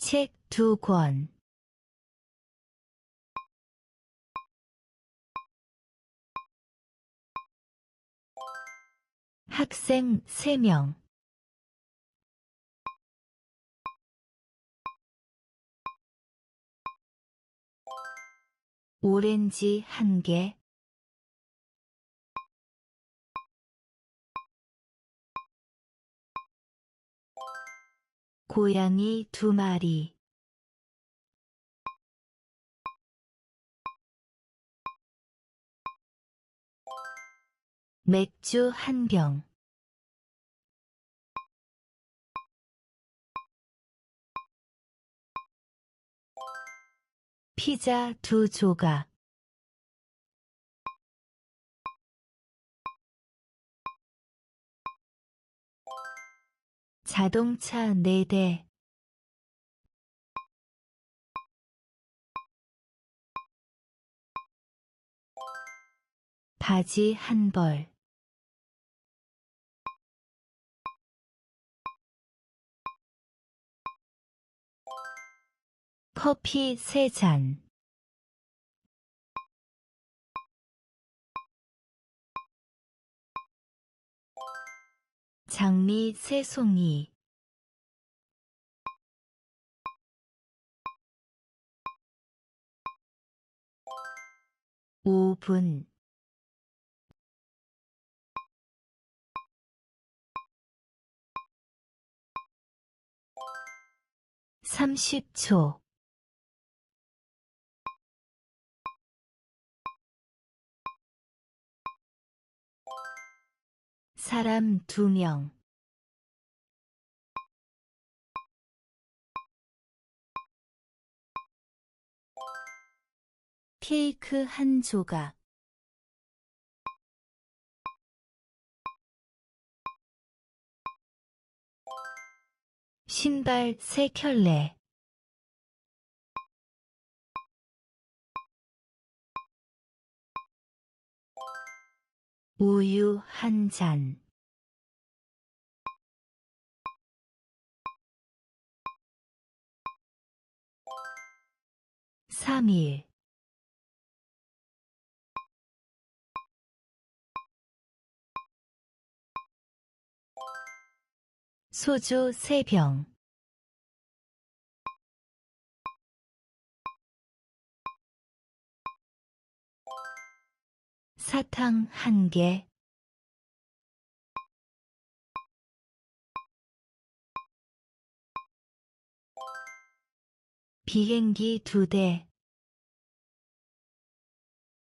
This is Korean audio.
책 2권. 학생 3명. 오렌지 1개. 고양이 2마리. 맥주 1병. 피자 2조각. 자동차 4대. 바지 1벌. 커피 3잔. 장미 3송이. 오븐. 30초. 사람 2명. 케이크 1조각. 신발 3켤레. 우유 1잔. 삼일. 소주 3병. 사탕 1개. 비행기 2대.